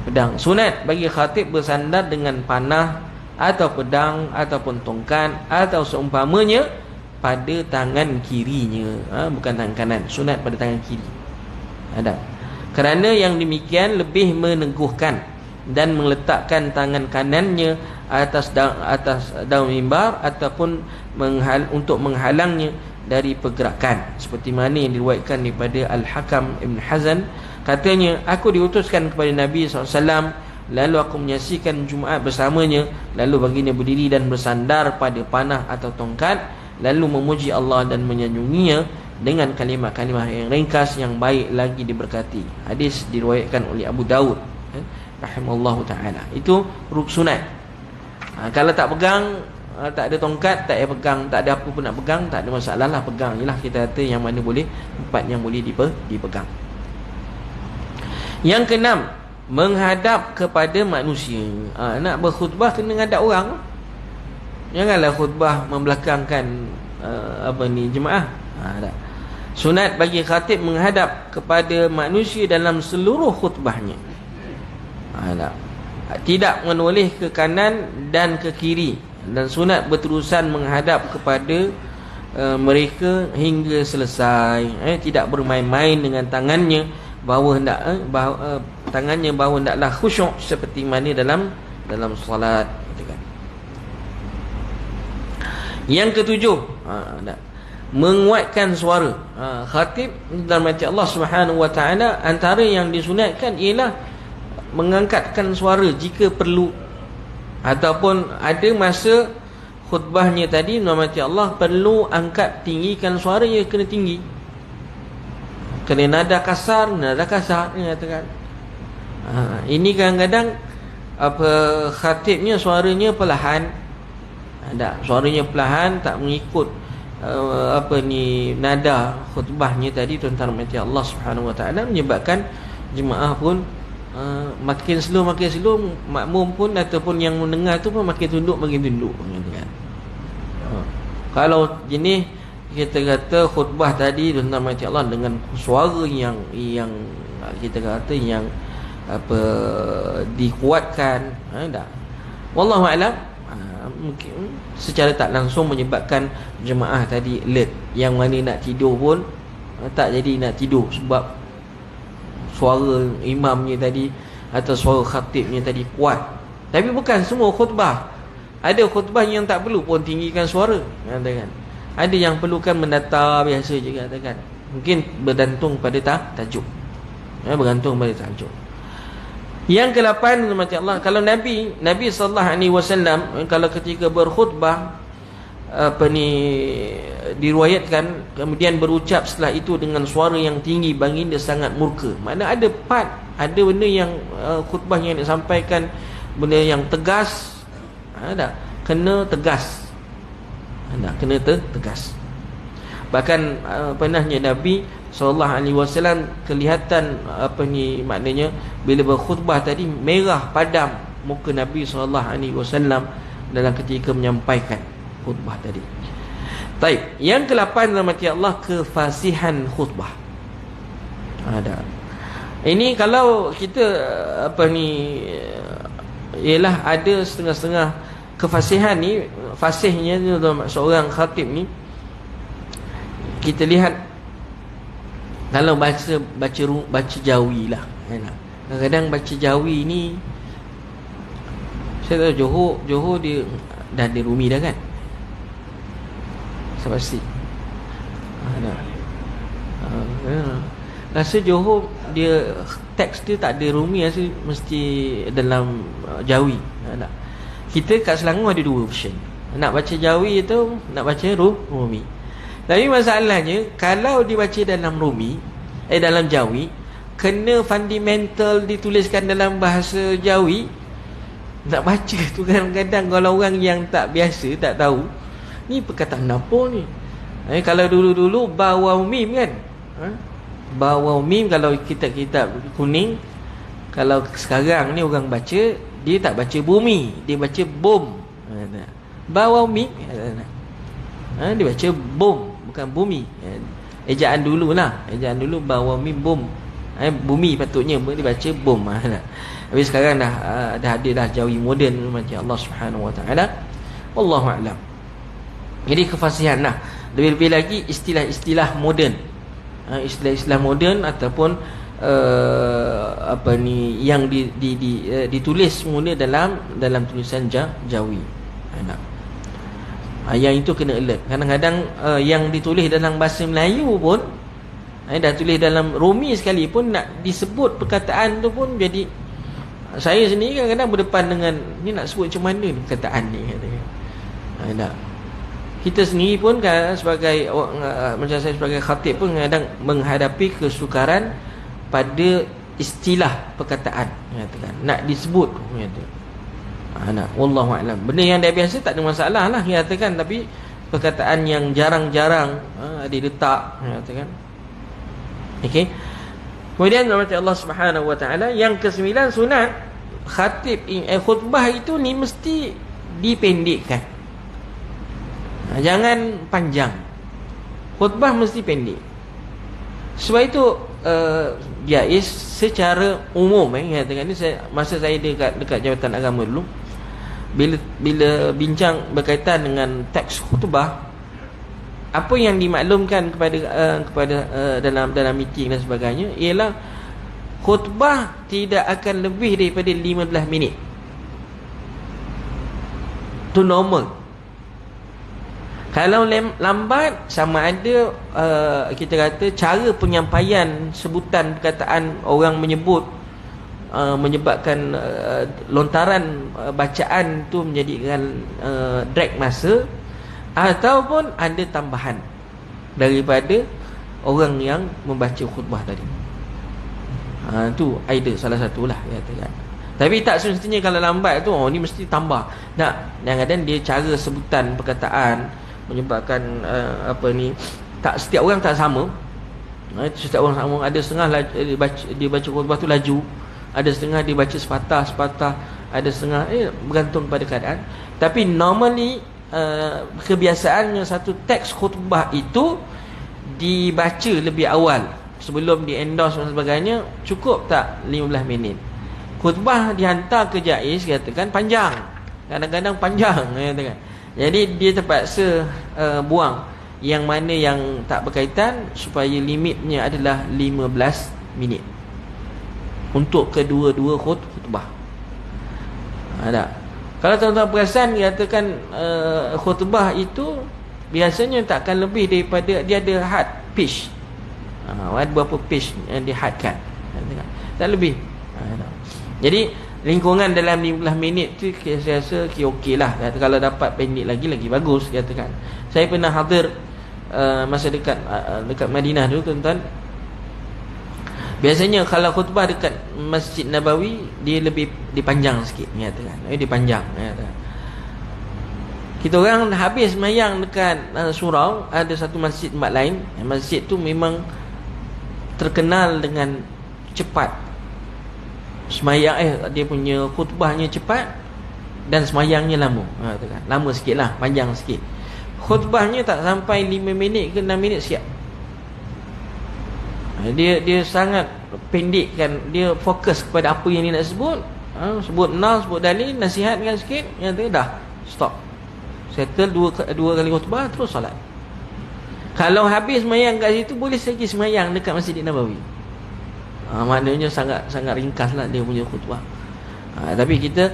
pedang. Sunat bagi khatib bersandar dengan panah atau pedang ataupun tongkat atau seumpamanya pada tangan kirinya, bukan tangan kanan. Sunat pada tangan kiri. Ada. Kerana yang demikian lebih meneguhkan dan meletakkan tangan kanannya atas daun mimbar ataupun untuk menghalangnya dari pergerakan, seperti mana yang diriwayatkan daripada Al-Hakam Ibn Hazan, katanya, aku diutuskan kepada Nabi SAW, lalu aku menyaksikan Jumaat bersamanya, lalu baginda berdiri dan bersandar pada panah atau tongkat, lalu memuji Allah dan menyanjunginya dengan kalimat-kalimat yang ringkas yang baik lagi diberkati. Hadis diriwayatkan oleh Abu Daud rahimallahu ta'ala. Itu sunat. Kalau tak pegang, tak ada tongkat, tak payah pegang, tak ada apa pun nak pegang, tak ada masalah lah, pegang je lah. Kita kata yang mana boleh, empat yang boleh dipegang. Yang keenam, menghadap kepada manusia. Nak berkhutbah kena menghadap orang. Janganlah khutbah membelakangkan jemaah. Sunat bagi khatib menghadap kepada manusia dalam seluruh khutbahnya. Tidak menoleh ke kanan dan ke kiri, dan sunat berterusan menghadap kepada mereka hingga selesai. Tidak bermain-main dengan tangannya, bahawa hendaklah khusyuk seperti mana dalam solat. Yang ketujuh, menguatkan suara. Khatib dalam ayat Allah Subhanahu Wa Taala, antara yang disunatkan ialah mengangkatkan suara jika perlu, ataupun ada masa khutbahnya tadi dalam ayat Allah perlu angkat, tinggikan suara, ya kena tinggi. Kena nada kasar, dia katakan. Ini kadang-kadang khatibnya suaranya perlahan, suaranya perlahan, tak mengikut nada khutbahnya tadi, tuan-tuan mati Allah Subhanahu wa taala, menyebabkan jemaah pun makin slow, makmum pun ataupun yang mendengar tu pun makin tunduk kan. Kalau jenis kita kata khutbah tadi, tuan-tuan mati Allah, dengan suara yang kita kata yang dikuatkan, wallahu a'lam, mungkin secara tak langsung menyebabkan jemaah tadi alert, yang mana nak tidur pun tak jadi nak tidur sebab suara imamnya tadi atau suara khatibnya tadi kuat. Tapi bukan semua khutbah. Ada khutbah yang tak perlu pun tinggikan suara, katakan. Ada yang perlukan mendatar biasa je, katakan. Mungkin bergantung pada tajuk. Bergantung pada tajuk. Yang ke-8, Allah, kalau Nabi sallallahu alaihi wasallam kalau ketika berkhutbah diriwayatkan kemudian berucap setelah itu dengan suara yang tinggi, baginda sangat murka. Makna ada benda yang khutbah yang disampaikan, benda yang tegas, kena tegas. Kena tegas. Bahkan pernahnya Nabi sallallahu alaihi wasallam kelihatan maknanya bila berkhutbah tadi merah padam muka Nabi sallallahu alaihi wasallam dalam ketika menyampaikan khutbah tadi. Baik, yang ke-8 rahmati Allah, kefasihan khutbah. Ini kalau kita ialah ada setengah-setengah kefasihan ni, fasihnya seorang khatib ni, kita lihat kalau baca Jawi lah. Kadang-kadang baca Jawi ni, saya tahu Johor dia dah ada Rumi dah kan? Saya pasti. Rasa Johor dia teks dia tak ada Rumi, rasa mesti dalam Jawi. Kita kat Selangor ada dua version. Nak baca Jawi atau nak baca Rumi. Tapi masalahnya kalau dibaca dalam Rumi, dalam Jawi, kena fundamental dituliskan dalam bahasa Jawi. Nak baca tu kadang-kadang kalau orang yang tak biasa, tak tahu ni perkataan apa ni. Kalau dulu-dulu bawau mim kan, bawau mim kalau kitab-kitab kuning. Kalau sekarang ni orang baca, dia tak baca bumi, dia baca bom. Bawau mim, dia baca bom, bukan bumi. Ejaan dulu lah, ejaan dulu bawau mim bom. Bumi patutnya dia baca bom. Tapi sekarang dah ada dah Jawi moden macam Allah Subhanahu wa taala. Wallahu a'lam. Jadi kefasihan lah. Lebih-lebih lagi istilah-istilah moden. Istilah-istilah moden ataupun yang ditulis semula dalam tulisan Jawi. Yang itu kena alert. Kadang-kadang yang ditulis dalam bahasa Melayu pun, dah tulis dalam Rumi sekalipun, nak disebut perkataan tu pun jadi, saya sendiri kadang-kadang berdepan dengan ni nak sebut macam mana ni perkataan ni, katakan. Kita sendiri pun kan sebagai macam saya sebagai khatib pun kadang menghadapi kesukaran pada istilah perkataan, katakan, nak disebut, katakan. Wallahu a'lam. Benda yang dah biasa tak ada masalah lah, katakan, tapi perkataan yang jarang-jarang diletak, katakan. Okey. Kemudian Allah Subhanahu wa taala, yang ke-9, sunat khatib khutbah itu ni mesti dipendekkan. Jangan panjang. Khutbah mesti pendek. Sebab itu jaiz secara umum, katakan ni, masa saya dekat Jabatan Agama dulu, bila bincang berkaitan dengan teks khutbah, apa yang dimaklumkan kepada dalam meeting dan sebagainya ialah khutbah tidak akan lebih daripada 15 minit. Itu normal. Kalau lambat, sama ada kita kata cara penyampaian sebutan perkataan orang menyebut menyebabkan lontaran bacaan tu menjadikan drag masa, ataupun ada tambahan daripada orang yang membaca khutbah tadi. Itu idea salah satulah, katakan. Tapi tak semestinya kalau lambat tu ni mesti tambah. Kadang-kadang dia cara sebutan perkataan menyebabkan tak, setiap orang tak sama. Setiap orang sama. Ada setengah dia baca khutbah tu laju, ada setengah dia baca sepatah-sepatah, ada setengah bergantung pada keadaan. Tapi normally kebiasaannya satu teks khutbah itu dibaca lebih awal sebelum di endorse dan sebagainya. Cukup tak 15 minit? Khutbah dihantar ke Jaiz katakan panjang, kadang-kadang panjang katakan. Jadi dia terpaksa buang yang mana yang tak berkaitan supaya limitnya adalah 15 minit untuk kedua-dua khutbah. Ada. Kalau tuan-tuan perasan, katakan khutbah itu biasanya takkan lebih daripada, dia ada had pitch. Ada berapa pitch yang dihadkan, tak lebih. Jadi lingkungan dalam 15 minit tu saya rasa okey lah. Kalau dapat pendek lagi bagus katakan. Saya pernah hadir masa dekat Madinah dulu tuan-tuan. Biasanya kalau khutbah dekat Masjid Nabawi dia lebih dipanjang sikit katakan. Dipanjang katakan. Kita orang habis sembahyang dekat surau, ada satu masjid tempat lain. Masjid tu memang terkenal dengan cepat sembahyang, dia punya khutbahnya cepat dan sembahyangnya lama. Lama sikit lah, panjang sikit. Khutbahnya tak sampai 5 minit ke 6 minit siap. Dia sangat pendek kan. Dia fokus kepada apa yang dia nak sebut. Sebut nas, sebut dalil, nasihatkan sikit, yang tu dah stop. Settle dua kali khutbah, terus solat. Kalau habis sembahyang kat situ, boleh lagi sembahyang dekat Masjid Nabawi. Maknanya sangat ringkas lah dia punya khutbah. Tapi kita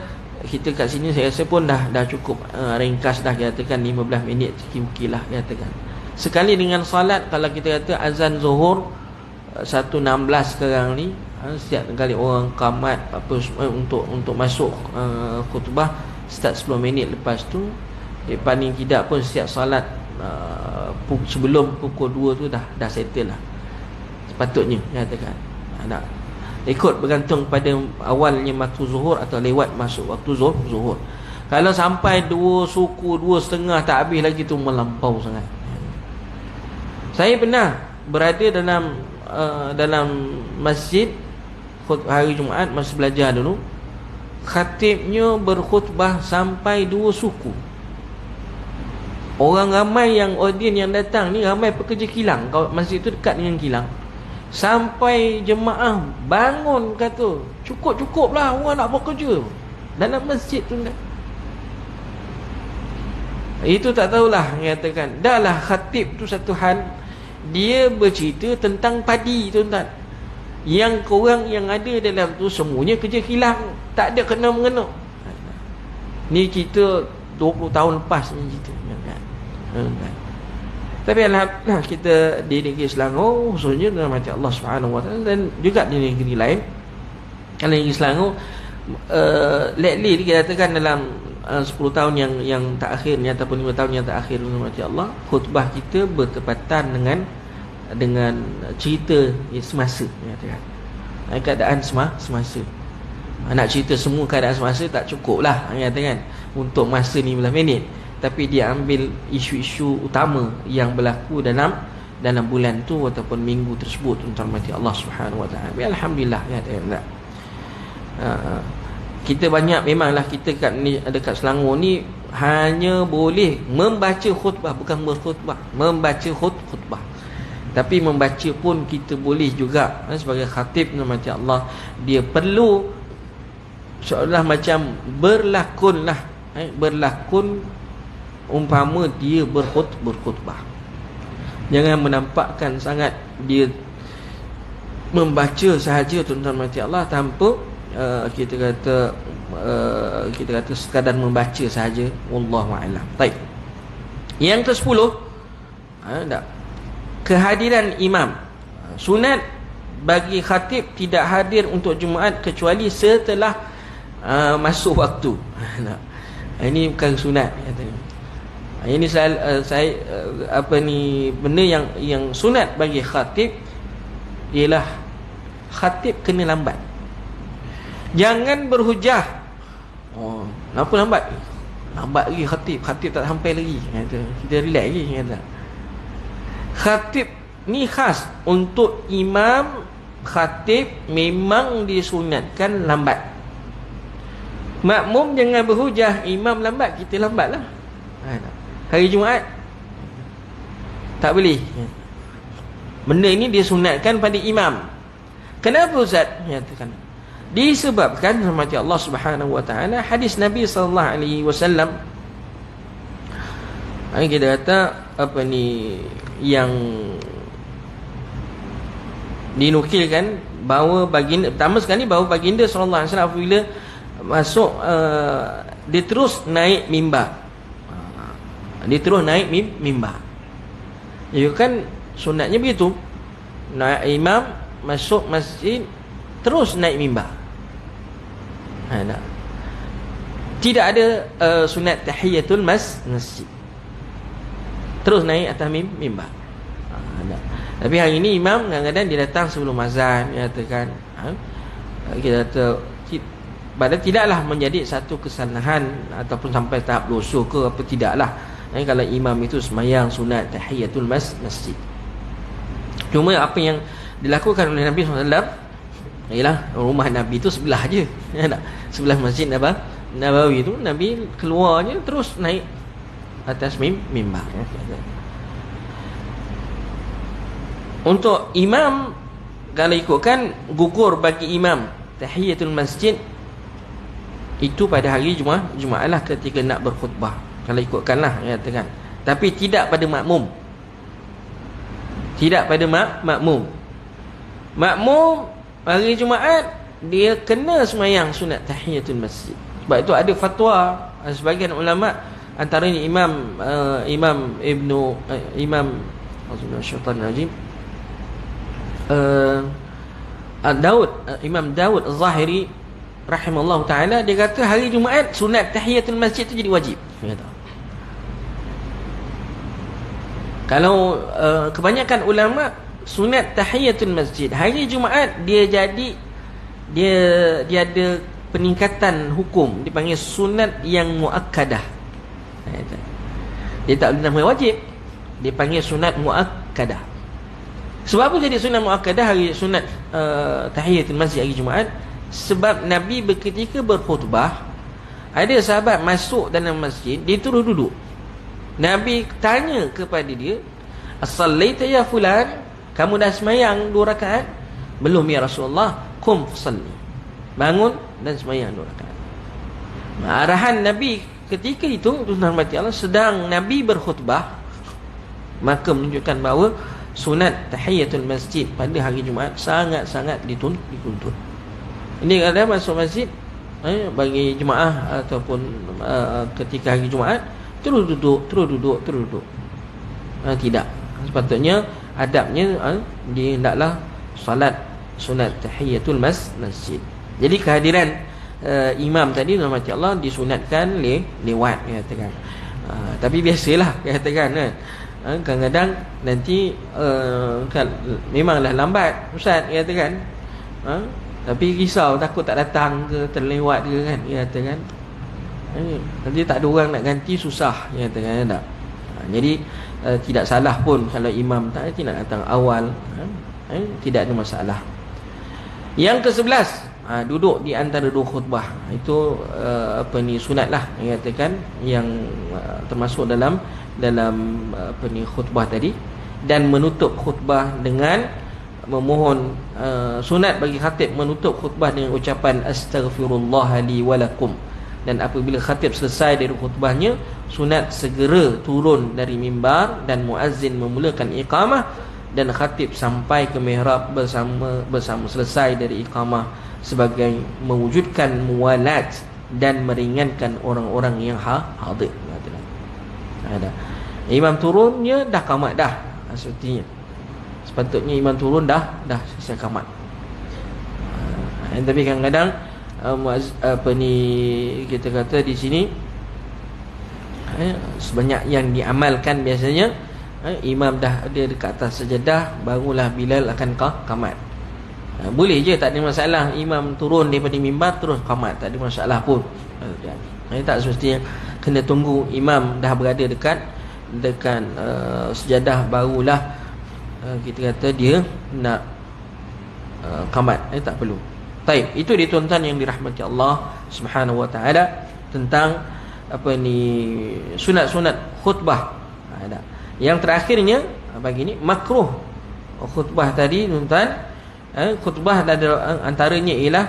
kat sini saya rasa pun dah cukup ringkas dah, katakan 15 minit okey lah katakan. Sekali dengan salat, kalau kita kata azan zuhur 1.16 sekarang ni, setiap kali orang qamat untuk masuk khutbah start 10 minit lepas tu, paling tidak pun setiap salat sebelum pukul 2 tu dah settle lah sepatutnya katakan. Ikut bergantung pada awalnya waktu zuhur atau lewat masuk waktu zuhur. Kalau sampai 2 suku 2.5 tak habis lagi, tu melampau sangat. Saya pernah berada dalam masjid hari Jumaat masa belajar dulu. Khatibnya berkhutbah sampai 2 suku. Orang ramai yang audien yang datang ni ramai pekerja kilang. Kalau masjid tu dekat dengan kilang. Sampai jemaah bangun kata, cukup lah orang nak bekerja dalam masjid tu. Itu tak tahulah, mengatakan dah lah khatib tu satu hal. Dia bercerita tentang padi tuan-tuan. Yang korang yang ada dalam tu semuanya kerja kilang, tak ada kena-mengena. Ni kita 20 tahun lepas ni cerita kan. Tapi alhamdulillah kita di negeri Selangor, khususnya dalam hati Allah Subhanahu Wa Taala, dan juga di negeri lain. Kalau negeri Selangor, lately kita katakan dalam 10 tahun yang terakhir ni ataupun 5 tahun yang terakhir dalam hati Allah, khutbah kita bertepatan dengan cerita semasa, katakan. Keadaan semasa. Nak cerita semua keadaan semasa tak cukup lah, katakan, untuk masa 15 minit. Tapi dia ambil isu-isu utama yang berlaku dalam bulan tu ataupun minggu tersebut untuk rahmati Allah Subhanahu Wa Taala. Alhamdulillah ya. Kita banyak, memanglah kita dekat Selangor ni hanya boleh membaca khutbah, bukan berkhutbah, membaca khutbah. Tapi membaca pun kita boleh juga sebagai khatib rahmati Allah. Dia perlu seolah macam berlakon umpama dia berkhutbah. Jangan menampakkan sangat dia membaca sahaja tuan-tuan mati Allah tanpa kita kata sekadar membaca sahaja. Wallahu a'lam. Baik. Yang ke-10, kehadiran imam. Sunat bagi khatib tidak hadir untuk Jumaat kecuali setelah masuk waktu. Ini bukan sunat katanya. Ini saya benda yang sunat bagi khatib ialah khatib kena lambat. Jangan berhujah. Oh, kenapa lambat? Lambat lagi khatib tak sampai lagi. Kata, kita relax lagi kata. Khatib ni khas untuk imam. Khatib memang disunatkan lambat. Makmum jangan berhujah, imam lambat, kita lambatlah. Hari Jumaat tak boleh. Benda ini disunatkan pada imam. Kenapa Ustaz? Nyatakan disebabkan rahmat Allah Subhanahu wa taala, hadis Nabi sallallahu alaihi wasallam. Kita kata apa ni yang dinukilkan bahawa baginda, pertama sekali bahawa baginda sallallahu alaihi wasallam apabila masuk dia terus naik mimbar. Dia terus naik mimbar. Ya kan sunatnya begitu. Imam masuk masjid terus naik mimbar. Tidak ada sunat tahiyatul masjid. Terus naik atas mimbar. Tapi hari ini imam kadang-kadang dia datang sebelum azan, dia katakan kita kata pada tidaklah menjadi satu kesalahan ataupun sampai tahap dosa ke apa, tidaklah. Kalau imam itu sembahyang sunat tahiyatul masjid. Cuma apa yang dilakukan oleh Nabi SAW ialah rumah Nabi itu sebelah je, sebelah Masjid Nabawi itu Nabi keluarnya terus naik atas mimbar. Untuk imam, kalau ikutkan gugur bagi imam tahiyatul masjid itu pada hari Jumaat lah ketika nak berkhutbah. Kalau ikutkanlah katakan. Tapi tidak pada makmum. Tidak pada makmum. Makmum hari Jumaat dia kena sembahyang sunat tahiyatul masjid. Sebab itu ada fatwa sebagian ulama, antaranya Imam Imam Daud Az-Zahiri rahimahullah ta'ala, dia kata hari Jumaat sunat tahiyatul masjid itu jadi wajib. Dia kata. Kalau kebanyakan ulama sunat tahiyatul masjid hari Jumaat dia jadi dia ada peningkatan hukum, dipanggil sunat yang muakkadah. Dia tak boleh wajib, dia panggil sunat muakkadah. Sebab apa jadi sunat muakkadah hari sunat tahiyatul masjid hari Jumaat? Sebab Nabi ketika berkhutbah, ada sahabat masuk dalam masjid, dia terus duduk. Nabi tanya kepada dia, "As-sallaita ya fulan?" Kamu dah sembahyang 2 rakaat? Belum ya Rasulullah. Qum fasalli. Bangun dan sembahyang 2 rakaat. Arahan Nabi ketika itu, tuan-tuan Allah, sedang Nabi berkhutbah, maka menunjukkan bahawa sunat tahiyatul masjid pada hari Jumaat sangat-sangat dituntut. Ini kadang masuk masjid bagi jemaah ataupun ketika hari Jumaat terus duduk. Tidak. Sepatutnya adabnya dia hendaklah salat sunat tahiyatul masjid. Jadi kehadiran imam tadi rahmat Allah disunatkan lewat katakan. Tapi biasalah katakan kadang-kadang nanti kan memanglah lambat ustaz katakan. Tapi risau takut tak datang ke, terlewat ke kan, katakan. Nanti tak ada orang nak ganti, susah katakan tak. Jadi tidak salah pun kalau imam tidak datang awal, tidak ada masalah. Yang ke-11, duduk di antara 2 khutbah. Itu sunatlah katakan, yang termasuk dalam khutbah tadi. Dan menutup khutbah dengan memohon, sunat bagi khatib menutup khutbah dengan ucapan astaghfirullah li walakum. Dan apabila khatib selesai dari khutbahnya, sunat segera turun dari mimbar dan muazzin memulakan iqamah, dan khatib sampai ke mihrab bersama selesai dari iqamah sebagai mewujudkan muwalat dan meringankan orang-orang yang hadir. Imam turunnya dah qamat dah, maksudnya sepatutnya imam turun dah selesai qamat. Tapi kadang-kadang kita kata di sini sebanyak yang diamalkan biasanya imam dah ada dekat atas sajadah, barulah Bilal akan qamat. Boleh je, tak ada masalah. Imam turun daripada mimbar terus qamat, tak ada masalah pun. Tak semestinya kena tunggu imam dah berada dekat sejadah, barulah kita kata dia nak qamat. Tak perlu. Baik, itu dia tuan-tuan yang dirahmati Allah Subhanahu wa taala tentang sunat-sunat khutbah. Yang terakhirnya bagi ni makruh khutbah tadi tuan-tuan. Khutbah antaranya ialah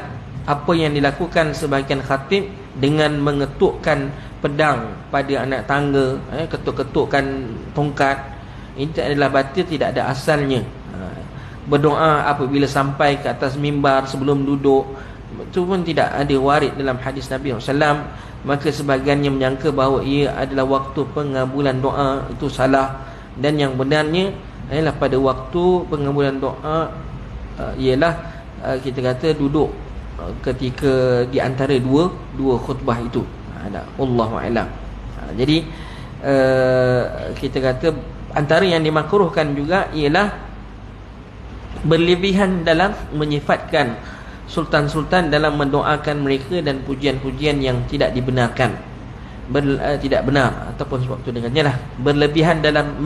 apa yang dilakukan sebahagian khatib dengan mengetukkan pedang pada anak tangga, ketuk-ketukkan tongkat. Ini adalah batil, tidak ada asalnya. Berdoa apabila sampai ke atas mimbar sebelum duduk, itu pun tidak ada warid dalam hadis Nabi SAW. Maka sebahagiannya menyangka bahawa ia adalah waktu pengabulan doa. Itu salah. Dan yang benarnya ialah pada waktu pengabulan doa ialah kita kata duduk ketika di antara dua khutbah itu. Allahu a'lam. Jadi kita kata antara yang dimakruhkan juga ialah berlebihan dalam menyifatkan sultan-sultan dalam mendoakan mereka dan pujian-pujian yang tidak dibenarkan, tidak benar, ataupun sebab itu dengannya lah berlebihan dalam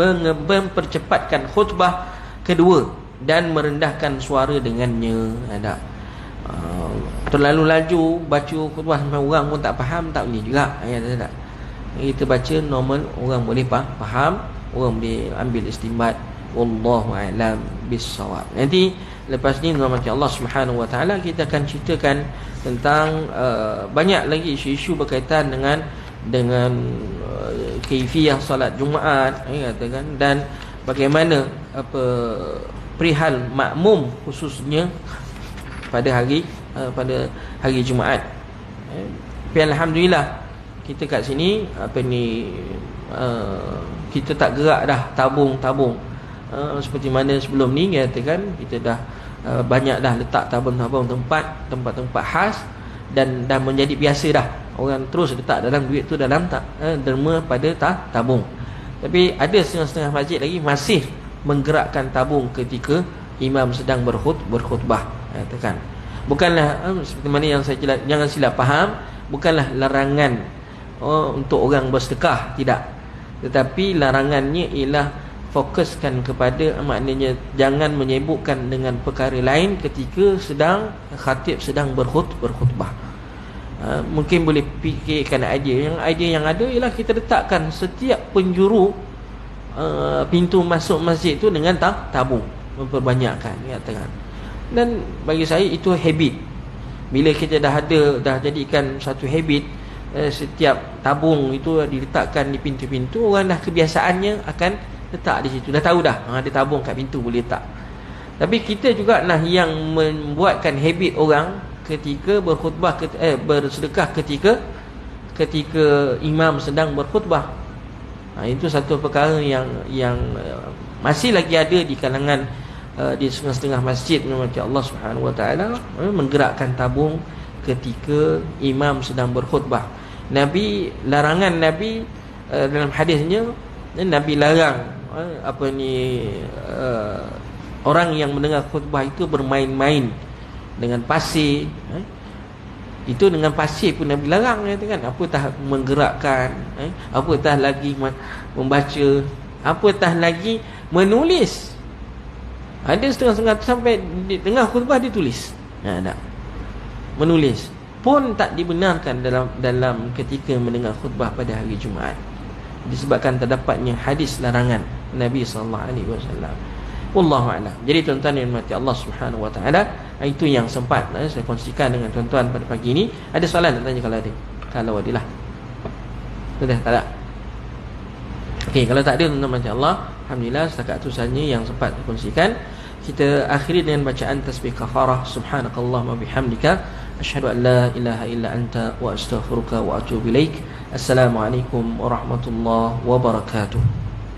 mempercepatkan khutbah kedua dan merendahkan suara dengannya. Terlalu laju baca khutbah sampai orang pun tak faham, tak boleh juga. Tak. Kita baca normal, orang boleh faham, orang boleh ambil istinbat. Wallahu a'lam bissawab. Nanti lepas ni rahmat Allah Subhanahu wa taala kita akan ceritakan tentang banyak lagi isu-isu berkaitan dengan kaifiyah solat Jumaat, katakan, dan bagaimana perihal makmum khususnya pada hari Jumaat. Tapi alhamdulillah kita kat sini kita tak gerak dah tabung seperti mana sebelum ni, katakan kita dah banyak dah letak tabung-tabung tempat-tempat khas, dan dah menjadi biasa dah. Orang terus letak dalam duit tu dalam derma pada tabung. Tapi ada setengah-setengah masjid lagi masih menggerakkan tabung ketika imam sedang berkhutbah. Katakan, bukanlah seperti mana yang saya jangan silap faham, bukanlah larangan untuk orang bersedekah, tidak. Tetapi larangannya ialah fokuskan kepada, maknanya jangan menyibukkan dengan perkara lain ketika khatib sedang berkhutbah. Mungkin boleh fikirkan idea yang ada ialah kita letakkan setiap penjuru pintu masuk masjid tu dengan tabung, memperbanyakkan, katakan. Dan bagi saya itu habit. Bila kita dah jadikan satu habit, setiap tabung itu diletakkan di pintu-pintu, orang dah kebiasaannya akan letak di situ. Dah tahu dah ada tabung kat pintu, boleh letak. Tapi kita juga yang membuatkan habit orang ketika berkhutbah, bersedekah ketika imam sedang berkhutbah. Itu satu perkara yang masih lagi ada di kalangan di setengah-setengah masjid macam Allah Subhanahu wa taala, menggerakkan tabung ketika imam sedang berkhutbah. Larangan Nabi dalam hadisnya, Nabi larang orang yang mendengar khutbah itu bermain-main dengan pasir. Itu dengan pasir pun Nabi larang, kan? Apatah menggerakkan, apatah lagi membaca, apatah lagi menulis. Ada setengah-setengah sampai di tengah khutbah dia tulis. Menulis pun tak dibenarkan dalam ketika mendengar khutbah pada hari Jumaat, disebabkan terdapatnya hadis larangan Nabi sallallahu alaihi wasallam. Wallahu a'lam. Jadi tuan-tuan yang dirahmati Allah Subhanahu wa taala, itu yang sempat saya kongsikan dengan tuan-tuan pada pagi ini. Ada soalan nak tanya kalau ada? Kalau adalah. Sudah tak ada? Okey, kalau tak ada, tuan-tuan macam Allah, alhamdulillah setakat itu sahaja yang sempat dikongsikan. Kita akhiri dengan bacaan tasbih kafarah. Subhanakallahumma bihamdika asyhadu an la ilaha illa anta wa astaghfiruka wa atubu ilaik. Assalamualaikum warahmatullahi wabarakatuh.